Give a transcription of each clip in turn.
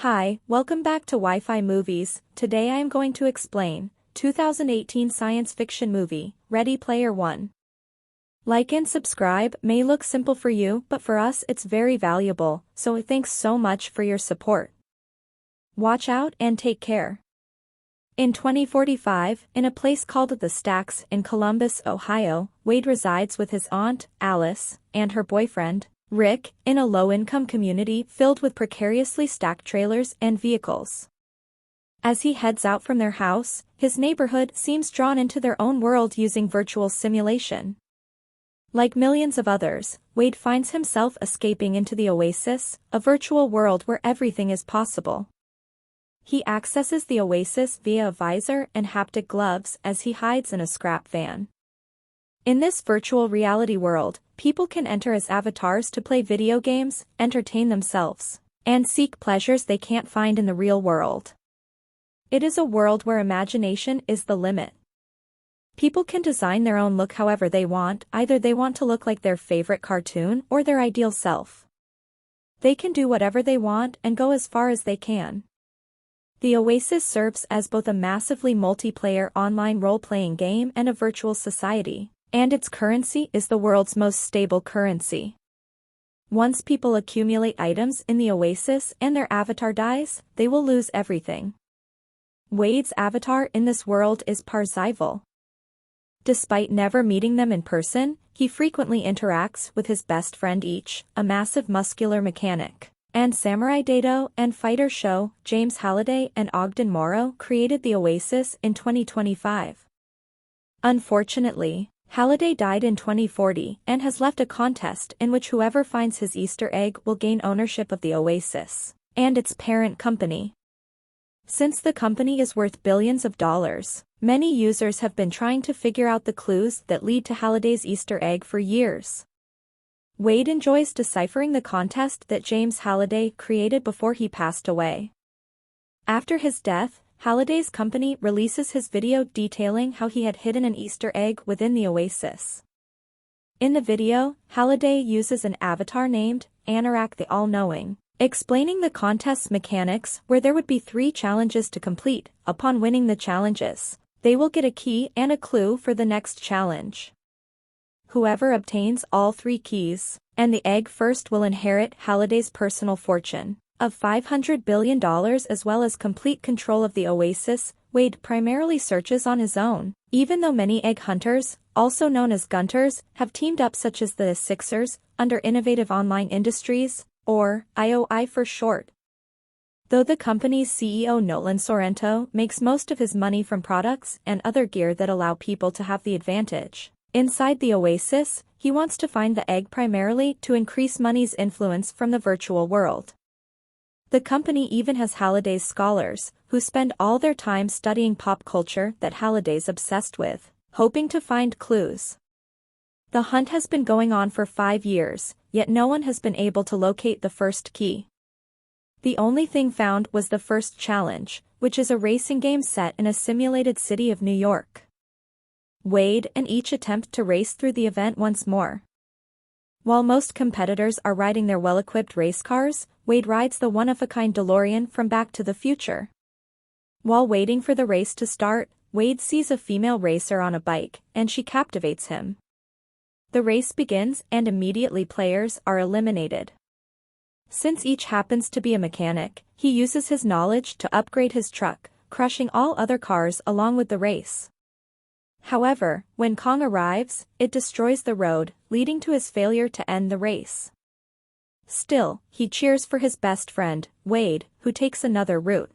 Hi, welcome back to Wi-Fi Movies. Today I am going to explain 2018 science fiction movie, Ready Player One. Like and subscribe may look simple for you, but for us it's very valuable, so thanks so much for your support. Watch out and take care. In 2045, in a place called the Stacks in Columbus, Ohio, Wade resides with his aunt, Alice, and her boyfriend, Rick, in a low-income community filled with precariously stacked trailers and vehicles. As he heads out from their house, his neighborhood seems drawn into their own world using virtual simulation. Like millions of others, Wade finds himself escaping into the Oasis, a virtual world where everything is possible. He accesses the Oasis via a visor and haptic gloves as he hides in a scrap van. In this virtual reality world, people can enter as avatars to play video games, entertain themselves, and seek pleasures they can't find in the real world. It is a world where imagination is the limit. People can design their own look however they want, either they want to look like their favorite cartoon or their ideal self. They can do whatever they want and go as far as they can. The Oasis serves as both a massively multiplayer online role-playing game and a virtual society, and its currency is the world's most stable currency. Once people accumulate items in the Oasis and their avatar dies, they will lose everything. Wade's avatar in this world is Parzival. Despite never meeting them in person, he frequently interacts with his best friend each, a massive muscular mechanic. And Samurai Dado and fighter show, James Halliday and Ogden Morrow created the Oasis in 2025. Unfortunately, Halliday died in 2040 and has left a contest in which whoever finds his Easter egg will gain ownership of the Oasis and its parent company. Since the company is worth billions of dollars, many users have been trying to figure out the clues that lead to Halliday's Easter egg for years. Wade enjoys deciphering the contest that James Halliday created before he passed away. After his death, Halliday's company releases his video detailing how he had hidden an Easter egg within the Oasis. In the video, Halliday uses an avatar named Anorak the All-Knowing, explaining the contest's mechanics where there would be 3 challenges to complete. Upon winning the challenges, they will get a key and a clue for the next challenge. Whoever obtains all 3 keys and the egg first will inherit Halliday's personal fortune of $500 billion as well as complete control of the Oasis. Wade primarily searches on his own, even though many egg hunters, also known as gunters, have teamed up such as the Sixers, under Innovative Online Industries, or IOI for short. Though the company's CEO Nolan Sorrento makes most of his money from products and other gear that allow people to have the advantage inside the Oasis, he wants to find the egg primarily to increase money's influence from the virtual world. The company even has Halliday's scholars, who spend all their time studying pop culture that Halliday's obsessed with, hoping to find clues. The hunt has been going on for 5 years, yet no one has been able to locate the first key. The only thing found was the first challenge, which is a racing game set in a simulated city of New York. Wade and each attempt to race through the event once more. While most competitors are riding their well-equipped race cars, Wade rides the one-of-a-kind DeLorean from Back to the Future. While waiting for the race to start, Wade sees a female racer on a bike, and she captivates him. The race begins and immediately players are eliminated. Since each happens to be a mechanic, he uses his knowledge to upgrade his truck, crushing all other cars along with the race. However, when Kong arrives, it destroys the road, leading to his failure to end the race. Still, he cheers for his best friend, Wade, who takes another route.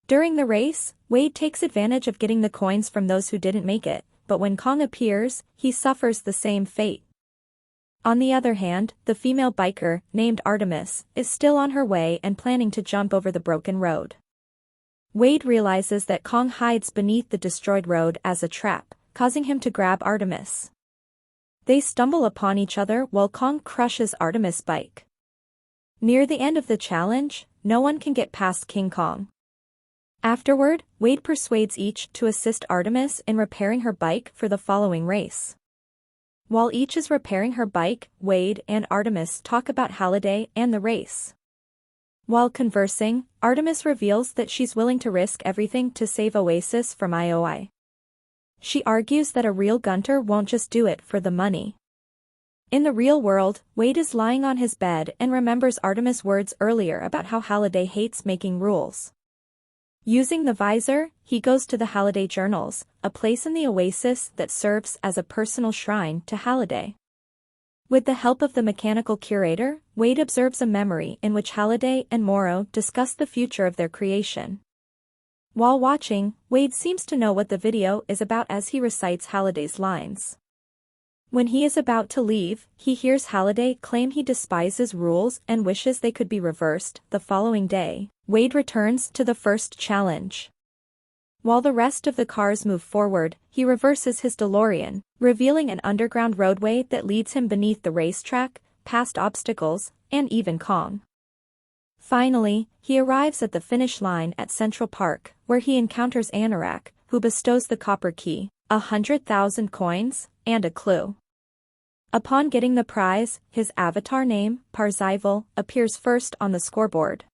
During the race, Wade takes advantage of getting the coins from those who didn't make it, but when Kong appears, he suffers the same fate. On the other hand, the female biker, named Artemis, is still on her way and planning to jump over the broken road. Wade realizes that Kong hides beneath the destroyed road as a trap, causing him to grab Artemis. They stumble upon each other while Kong crushes Artemis' bike. Near the end of the challenge, no one can get past King Kong. Afterward, Wade persuades each to assist Artemis in repairing her bike for the following race. While each is repairing her bike, Wade and Artemis talk about Halliday and the race. While conversing, Artemis reveals that she's willing to risk everything to save Oasis from IOI. She argues that a real Gunter won't just do it for the money. In the real world, Wade is lying on his bed and remembers Artemis' words earlier about how Halliday hates making rules. Using the visor, he goes to the Halliday Journals, a place in the Oasis that serves as a personal shrine to Halliday. With the help of the mechanical curator, Wade observes a memory in which Halliday and Morrow discuss the future of their creation. While watching, Wade seems to know what the video is about as he recites Halliday's lines. When he is about to leave, he hears Halliday claim he despises rules and wishes they could be reversed. The following day, Wade returns to the first challenge. While the rest of the cars move forward, he reverses his DeLorean, revealing an underground roadway that leads him beneath the racetrack, past obstacles, and even Kong. Finally, he arrives at the finish line at Central Park, where he encounters Anorak, who bestows the copper key, 100,000 coins, and a clue. Upon getting the prize, his avatar name, Parzival, appears first on the scoreboard.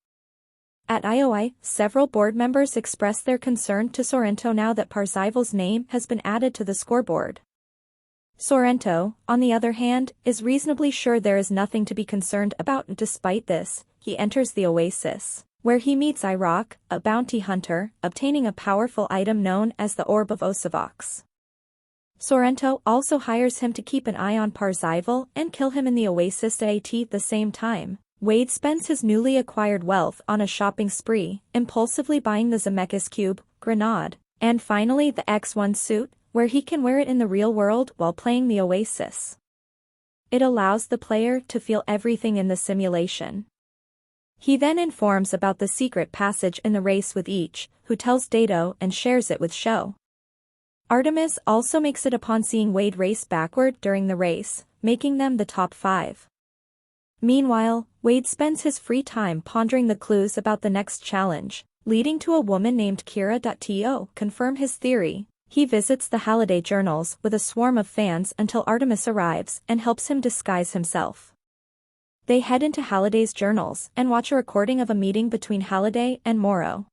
At IOI, several board members express their concern to Sorrento now that Parzival's name has been added to the scoreboard. Sorrento, on the other hand, is reasonably sure there is nothing to be concerned about. Despite this, he enters the Oasis, where he meets Iraq, a bounty hunter, obtaining a powerful item known as the Orb of Osavox. Sorrento also hires him to keep an eye on Parzival and kill him in the Oasis at the same time. Wade spends his newly acquired wealth on a shopping spree, impulsively buying the Zemeckis Cube, Grenade, and finally the X1 suit, where he can wear it in the real world while playing the Oasis. It allows the player to feel everything in the simulation. He then informs about the secret passage in the race with each, who tells Dato and shares it with Sho. Artemis also makes it upon seeing Wade race backward during the race, making them the top 5. Meanwhile, Wade spends his free time pondering the clues about the next challenge, leading to a woman named Kira. To confirm his theory, he visits the Halliday Journals with a swarm of fans until Artemis arrives and helps him disguise himself. They head into Halliday's journals and watch a recording of a meeting between Halliday and Morrow.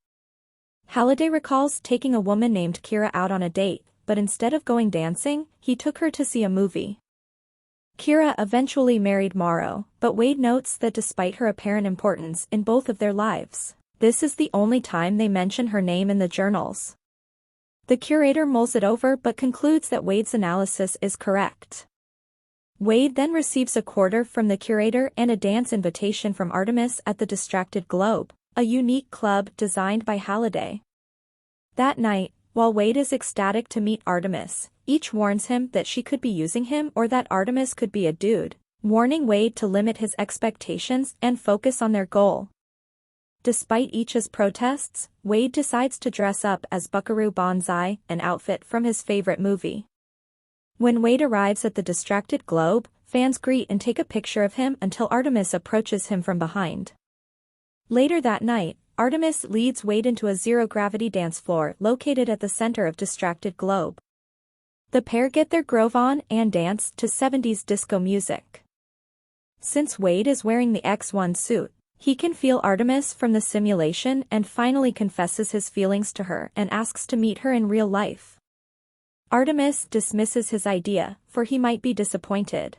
Halliday recalls taking a woman named Kira out on a date, but instead of going dancing, he took her to see a movie. Kira eventually married Morrow, but Wade notes that despite her apparent importance in both of their lives, this is the only time they mention her name in the journals. The curator mulls it over but concludes that Wade's analysis is correct. Wade then receives a quarter from the curator and a dance invitation from Artemis at the Distracted Globe, a unique club designed by Halliday. That night, while Wade is ecstatic to meet Artemis, each warns him that she could be using him or that Artemis could be a dude, warning Wade to limit his expectations and focus on their goal. Despite each's protests, Wade decides to dress up as Buckaroo Banzai, an outfit from his favorite movie. When Wade arrives at the Distracted Globe, fans greet and take a picture of him until Artemis approaches him from behind. Later that night, Artemis leads Wade into a zero-gravity dance floor located at the center of Distracted Globe. The pair get their groove on and dance to 70s disco music. Since Wade is wearing the X1 suit, he can feel Artemis from the simulation and finally confesses his feelings to her and asks to meet her in real life. Artemis dismisses his idea, for he might be disappointed.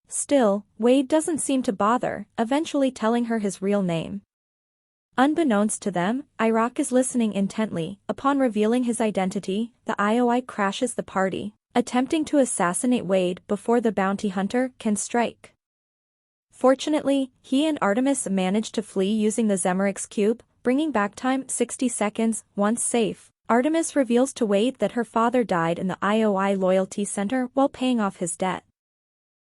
Still, Wade doesn't seem to bother, eventually telling her his real name. Unbeknownst to them, Iraq is listening intently. Upon revealing his identity, the IOI crashes the party, attempting to assassinate Wade before the bounty hunter can strike. Fortunately, he and Artemis manage to flee using the Zemeckis Cube, bringing back time 60 seconds. Once safe, Artemis reveals to Wade that her father died in the IOI Loyalty Center while paying off his debt.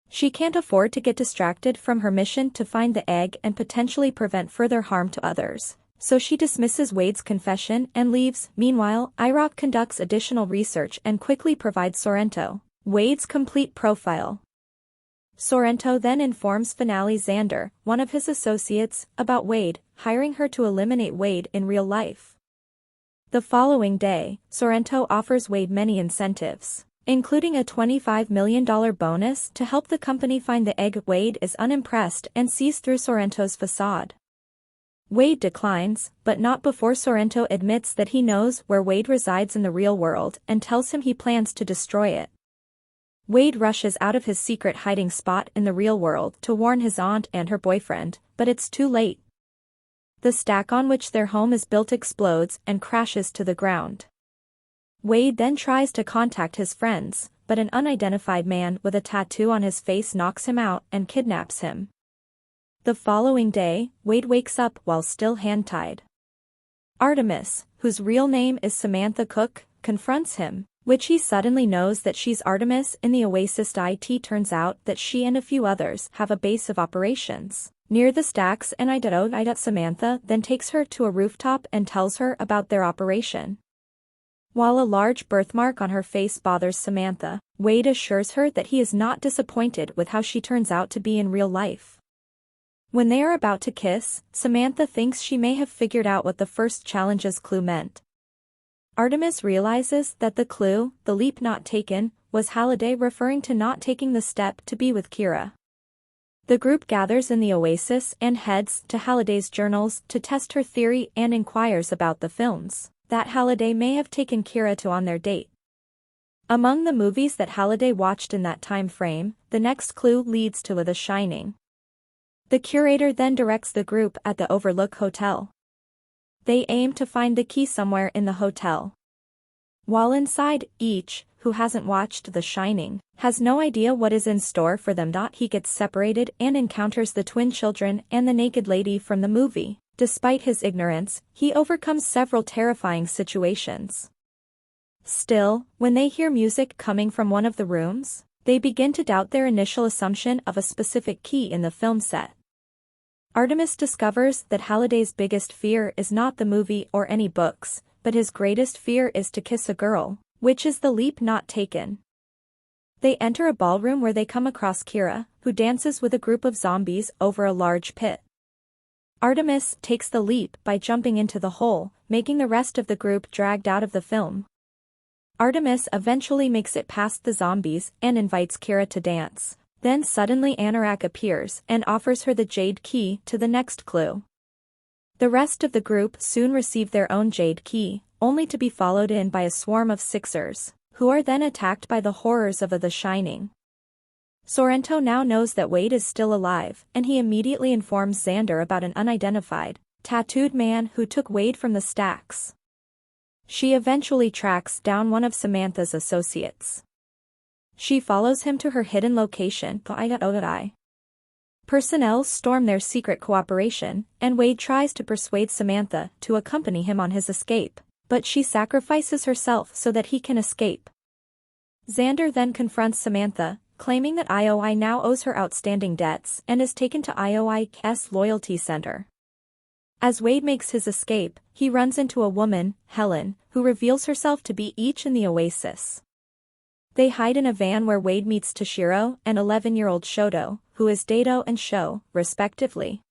She can't afford to get distracted from her mission to find the egg and potentially prevent further harm to others, so she dismisses Wade's confession and leaves. Meanwhile, Iraq conducts additional research and quickly provides Sorrento Wade's complete profile. Sorrento then informs Finale Xander, one of his associates, about Wade, hiring her to eliminate Wade in real life. The following day, Sorrento offers Wade many incentives, including a $25 million bonus to help the company find the egg. Wade is unimpressed and sees through Sorrento's facade. Wade declines, but not before Sorrento admits that he knows where Wade resides in the real world and tells him he plans to destroy it. Wade rushes out of his secret hiding spot in the real world to warn his aunt and her boyfriend, but it's too late. The stack on which their home is built explodes and crashes to the ground. Wade then tries to contact his friends, but an unidentified man with a tattoo on his face knocks him out and kidnaps him. The following day, Wade wakes up while still hand-tied. Artemis, whose real name is Samantha Cook, confronts him, which he suddenly knows that she's Artemis in the Oasis. It turns out that she and a few others have a base of operations near the stacks, and Samantha then takes her to a rooftop and tells her about their operation. While a large birthmark on her face bothers Samantha, Wade assures her that he is not disappointed with how she turns out to be in real life. When they are about to kiss, Samantha thinks she may have figured out what the first challenge's clue meant. Artemis realizes that the clue, the leap not taken, was Halliday referring to not taking the step to be with Kira. The group gathers in the Oasis and heads to Halliday's journals to test her theory and inquires about the films that Halliday may have taken Kira to on their date. Among the movies that Halliday watched in that time frame, the next clue leads to The Shining. The curator then directs the group at the Overlook Hotel. They aim to find the key somewhere in the hotel. While inside, each, who hasn't watched The Shining, has no idea what is in store for them. He gets separated and encounters the twin children and the naked lady from the movie. Despite his ignorance, he overcomes several terrifying situations. Still, when they hear music coming from one of the rooms, they begin to doubt their initial assumption of a specific key in the film set. Artemis discovers that Halliday's biggest fear is not the movie or any books, but his greatest fear is to kiss a girl, which is the leap not taken. They enter a ballroom where they come across Kira, who dances with a group of zombies over a large pit. Artemis takes the leap by jumping into the hole, making the rest of the group dragged out of the film. Artemis eventually makes it past the zombies and invites Kira to dance. Then suddenly Anorak appears and offers her the jade key to the next clue. The rest of the group soon receive their own jade key, only to be followed in by a swarm of Sixers, who are then attacked by the horrors of The Shining. Sorrento now knows that Wade is still alive, and he immediately informs Xander about an unidentified, tattooed man who took Wade from the stacks. She eventually tracks down one of Samantha's associates. She follows him to her hidden location, Personnel storm their secret cooperation, and Wade tries to persuade Samantha to accompany him on his escape, but she sacrifices herself so that he can escape. Xander then confronts Samantha, claiming that IOI now owes her outstanding debts and is taken to IOI's loyalty center. As Wade makes his escape, he runs into a woman, Helen, who reveals herself to be each in the Oasis. They hide in a van where Wade meets Toshiro and 11-year-old Shoto, who is Dato and Sho, respectively.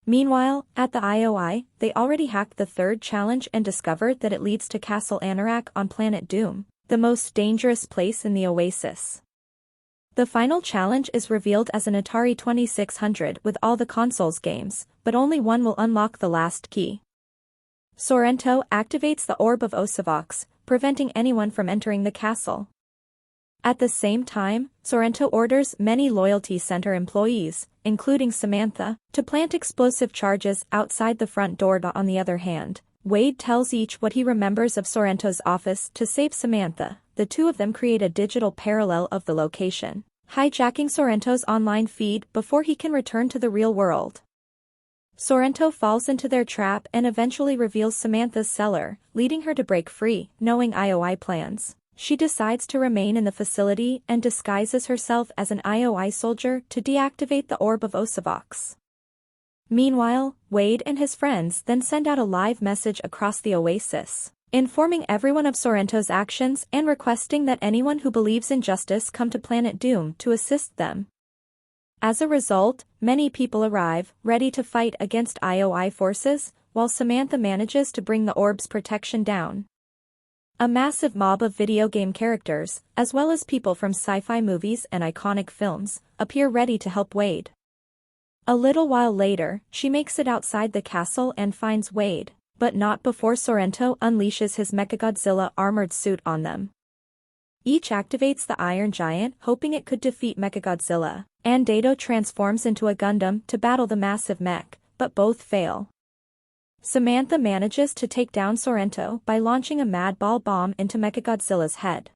Meanwhile, at the IOI, they already hacked the third challenge and discovered that it leads to Castle Anorak on Planet Doom, the most dangerous place in the Oasis. The final challenge is revealed as an Atari 2600 with all the console's games, but only one will unlock the last key. Sorrento activates the Orb of Osavox, preventing anyone from entering the castle. At the same time, Sorrento orders many loyalty center employees, including Samantha, to plant explosive charges outside the front door. On the other hand, Wade tells each what he remembers of Sorrento's office to save Samantha. The two of them create a digital parallel of the location, hijacking Sorrento's online feed before he can return to the real world. Sorrento falls into their trap and eventually reveals Samantha's cellar, leading her to break free. Knowing IOI plans, she decides to remain in the facility and disguises herself as an IOI soldier to deactivate the Orb of Osavox. Meanwhile, Wade and his friends then send out a live message across the Oasis, informing everyone of Sorrento's actions and requesting that anyone who believes in justice come to Planet Doom to assist them. As a result, many people arrive, ready to fight against IOI forces, while Samantha manages to bring the orb's protection down. A massive mob of video game characters, as well as people from sci-fi movies and iconic films, appear ready to help Wade. A little while later, she makes it outside the castle and finds Wade, but not before Sorrento unleashes his Mechagodzilla armored suit on them. Each activates the Iron Giant, hoping it could defeat Mechagodzilla, and Dado transforms into a Gundam to battle the massive mech, but both fail. Samantha manages to take down Sorrento by launching a Madball bomb into Mechagodzilla's head.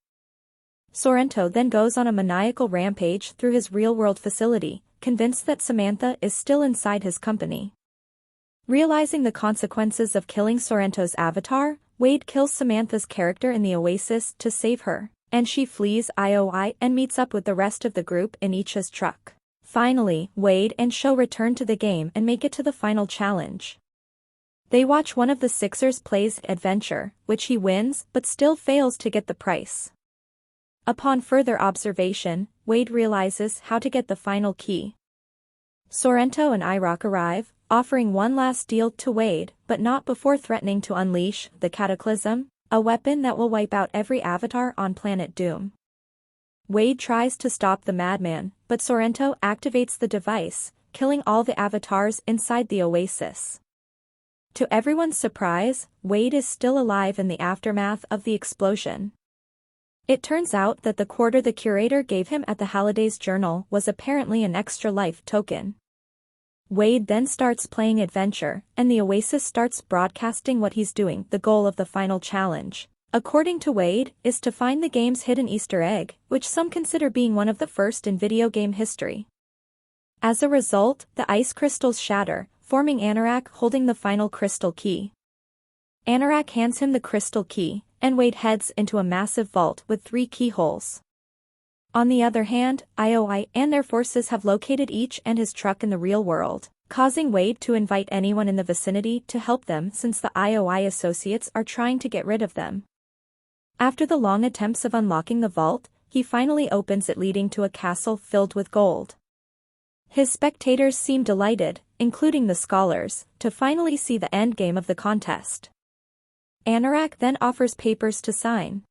Sorrento then goes on a maniacal rampage through his real-world facility, convinced that Samantha is still inside his company. Realizing the consequences of killing Sorrento's avatar, Wade kills Samantha's character in the Oasis to save her, and she flees IOI and meets up with the rest of the group in Ichi's truck. Finally, Wade and Sho return to the game and make it to the final challenge. They watch one of the Sixers plays Adventure, which he wins but still fails to get the price. Upon further observation, Wade realizes how to get the final key. Sorrento and Iroh arrive, offering one last deal to Wade, but not before threatening to unleash the Cataclysm, a weapon that will wipe out every avatar on Planet Doom. Wade tries to stop the madman, but Sorrento activates the device, killing all the avatars inside the Oasis. To everyone's surprise, Wade is still alive in the aftermath of the explosion. It turns out that the quarter the curator gave him at the Halliday's journal was apparently an extra life token. Wade then starts playing Adventure, and the Oasis starts broadcasting what he's doing. The goal of the final challenge, according to Wade, is to find the game's hidden Easter egg, which some consider being one of the first in video game history. As a result, the ice crystals shatter, forming Anorak holding the final crystal key. Anorak hands him the crystal key, and Wade heads into a massive vault with 3 keyholes. On the other hand, IOI and their forces have located each and his truck in the real world, causing Wade to invite anyone in the vicinity to help them since the IOI associates are trying to get rid of them. After the long attempts of unlocking the vault, he finally opens it, leading to a castle filled with gold. His spectators seem delighted, including the scholars, to finally see the endgame of the contest. Anorak then offers papers to sign.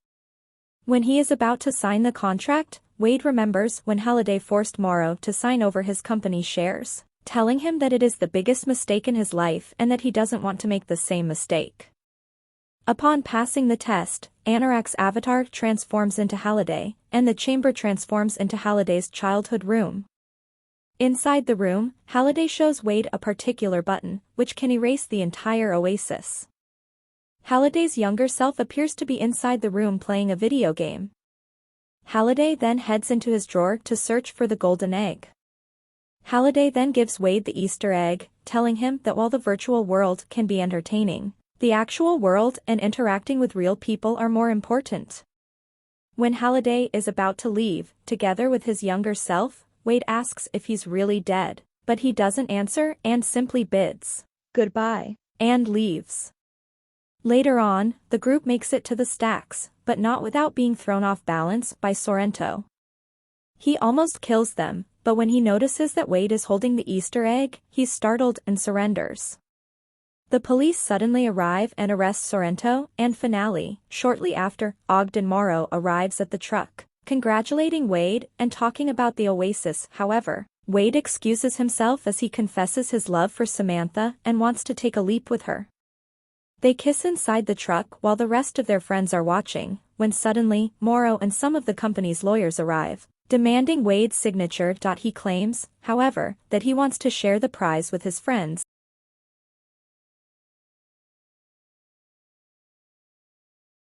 When he is about to sign the contract, Wade remembers when Halliday forced Morrow to sign over his company's shares, telling him that it is the biggest mistake in his life and that he doesn't want to make the same mistake. Upon passing the test, Anorak's avatar transforms into Halliday, and the chamber transforms into Halliday's childhood room. Inside the room, Halliday shows Wade a particular button, which can erase the entire Oasis. Halliday's younger self appears to be inside the room playing a video game. Halliday then heads into his drawer to search for the golden egg. Halliday then gives Wade the Easter egg, telling him that while the virtual world can be entertaining, the actual world and interacting with real people are more important. When Halliday is about to leave, together with his younger self, Wade asks if he's really dead, but he doesn't answer and simply bids goodbye and leaves. Later on, the group makes it to the stacks, but not without being thrown off balance by Sorrento. He almost kills them, but when he notices that Wade is holding the Easter egg, he's startled and surrenders. The police suddenly arrive and arrest Sorrento, and finale, shortly after, Ogden Morrow arrives at the truck, congratulating Wade and talking about the Oasis. However, Wade excuses himself as he confesses his love for Samantha and wants to take a leap with her. They kiss inside the truck while the rest of their friends are watching, when suddenly, Morrow and some of the company's lawyers arrive, demanding Wade's signature. He claims, however, that he wants to share the prize with his friends,